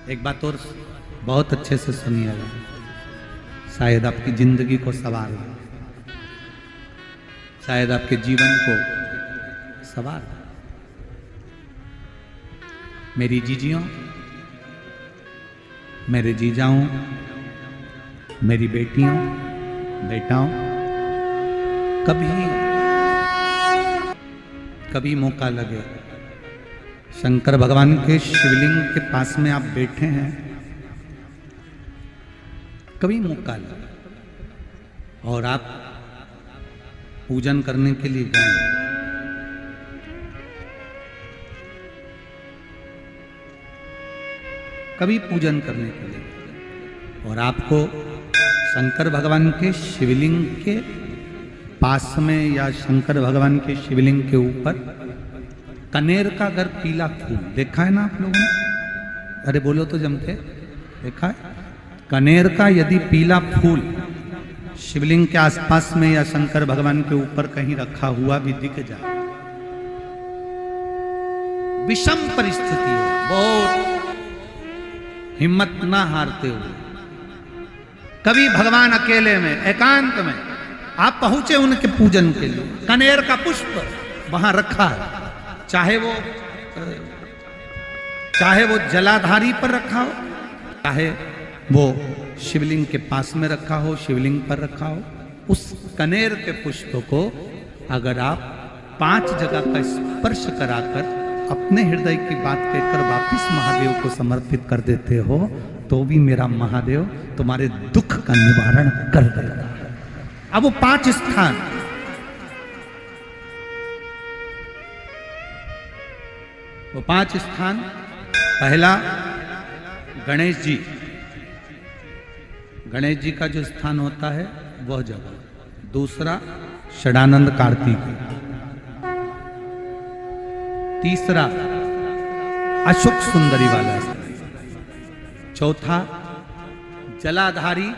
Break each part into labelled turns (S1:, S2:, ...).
S1: एक बात और बहुत अच्छे से सुनिएगा, शायद आपकी जिंदगी को सवार हो, शायद आपके जीवन को सवार। मेरी जीजियों, मेरे जीजाओं, मेरी बेटियों, बेटाओं, कभी मौका लगे, शंकर भगवान के शिवलिंग के पास में आप बैठे हैं, कभी मौका लगे और आप पूजन करने के लिए गए, कभी पूजन करने के लिए और आपको शंकर भगवान के शिवलिंग के पास में या शंकर भगवान के शिवलिंग के ऊपर कनेर का अगर पीला फूल देखा है ना आप लोगों ने? अरे बोलो तो जम के, देखा है? कनेर का यदि पीला फूल शिवलिंग के आसपास में या शंकर भगवान के ऊपर कहीं रखा हुआ भी दिख जाए, विषम परिस्थिति हो, बहुत हिम्मत ना हारते हुए कभी भगवान अकेले में एकांत में आप पहुंचे उनके पूजन के लिए, कनेर का पुष्प वहां रखा है, चाहे वो जलाधारी पर रखा हो, चाहे वो शिवलिंग के पास में रखा हो, शिवलिंग पर रखा हो, उस कनेर के पुष्प को अगर आप 5 जगह का स्पर्श कराकर अपने हृदय की बात कहकर वापिस महादेव को समर्पित कर देते हो, तो भी मेरा महादेव तुम्हारे दुख का निवारण कर देगा। अब वो 5 स्थान, वो 5 स्थान, पहला गणेश जी, गणेश जी का जो स्थान होता है वह जगह, दूसरा षडानंद कार्तिक, तीसरा अशोक सुंदरी वाला स्थान, चौथा जलाधारी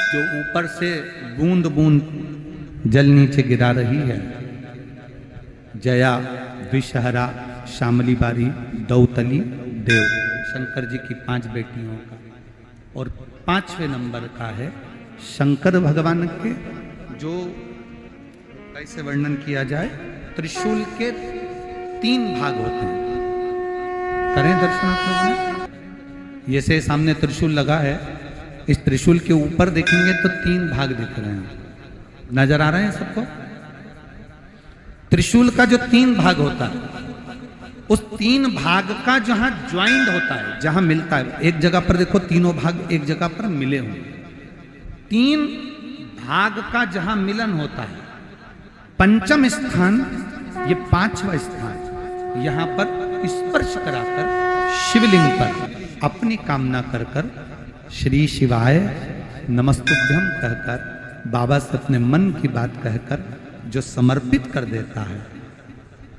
S1: जो ऊपर से बूंद बूंद जल नीचे गिरा रही है, जया, विषहरा, शामली बारी, दौतली, देव, शंकर जी की 5 बेटियों का, और 5वें नंबर का है शंकर भगवान के, जो कैसे वर्णन किया जाए, त्रिशूल के 3 भाग होते हैं। करें दर्शन आप लोगों ने? ये से सामने त्रिशूल लगा है, इस त्रिशूल के ऊपर देखेंगे तो 3 भाग दिख रहे हैं, नजर आ रहे हैं सबको? त्रिशूल का जो 3 भाग होता है, उस 3 भाग का जहां ज्वाइंट होता है, जहां मिलता है, एक जगह पर देखो तीनों भाग एक जगह पर मिले हुए, 3 भाग का जहां मिलन होता है, 5वां स्थान, ये 5वां स्थान, यहां पर स्पर्श कराकर शिवलिंग पर अपनी कामना कर कर श्री शिवाय नमस्तुभ्यं कहकर बाबा से अपने मन की बात कहकर जो समर्पित कर देता है,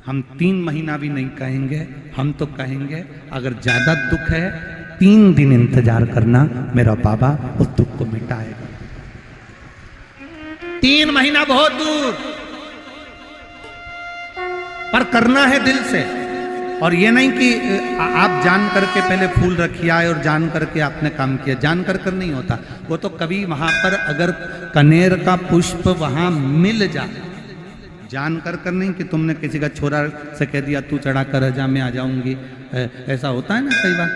S1: हम 3 महीना भी नहीं कहेंगे, हम तो कहेंगे अगर ज्यादा दुख है 3 दिन इंतजार करना, मेरा बाबा उस दुख को मिटाएगा। 3 महीना बहुत दूर, पर करना है दिल से, और ये नहीं कि आप जान करके पहले फूल रखिए आए और जान करके आपने काम किया, जान कर नहीं होता वो तो। कभी वहां पर अगर कनेर का पुष्प वहां मिल जाए, जान कर नहीं कि तुमने किसी का छोरा से कह दिया तू चढ़ा कर जा मैं आ जाऊंगी, ऐसा होता है ना कई बार,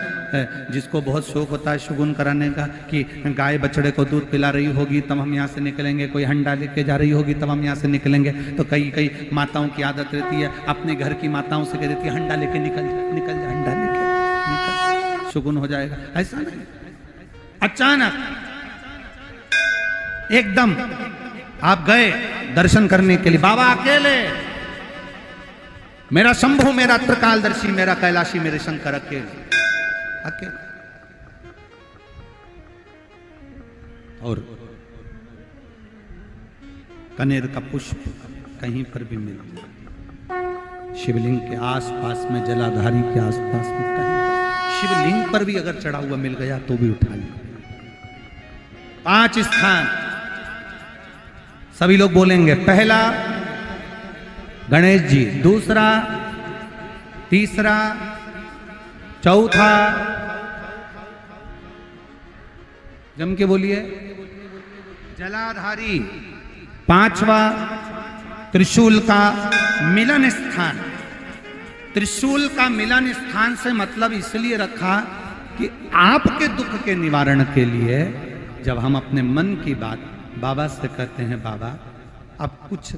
S1: जिसको बहुत शौक होता है शगुन कराने का, कि गाय बछड़े को दूध पिला रही होगी तब हम यहाँ से निकलेंगे, कोई हंडा लेके जा रही होगी तब हम यहाँ से निकलेंगे, तो कई माताओं की आदत रहती है, अपने घर की माताओं से कह देती है हंडा लेके निकल जा, हंडा लेके निकल, शगुन हो जाएगा। ऐसा नहीं, अचानक एकदम आप गए दर्शन करने के लिए, बाबा अकेले, मेरा शंभु, मेरा त्रिकालदर्शी, मेरा कैलाशी, मेरे शंकर अकेले, और कनेर का पुष्प कहीं पर भी मिल जाए, शिवलिंग के आसपास में, जलाधारी के आसपास में, कहीं शिवलिंग पर भी अगर चढ़ा हुआ मिल गया तो भी उठा लिया। 5 स्थान सभी लोग बोलेंगे, पहला गणेश जी, दूसरा, तीसरा, चौथा, जम के बोलिए। जलाधारी, पांचवा त्रिशूल का मिलन स्थान। त्रिशूल का मिलन स्थान से मतलब इसलिए रखा कि आपके दुख के निवारण के लिए जब हम अपने मन की बात बाबा से कहते हैं, बाबा अब कुछ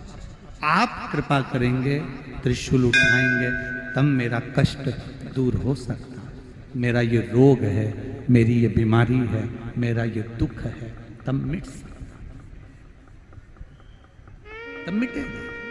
S1: आप कृपा करेंगे, त्रिशूल उठाएंगे, तब मेरा कष्ट दूर हो सकता, मेरा ये रोग है, मेरी ये बीमारी है, मेरा ये दुख है, तब मिट सकता, तब मिटेगा।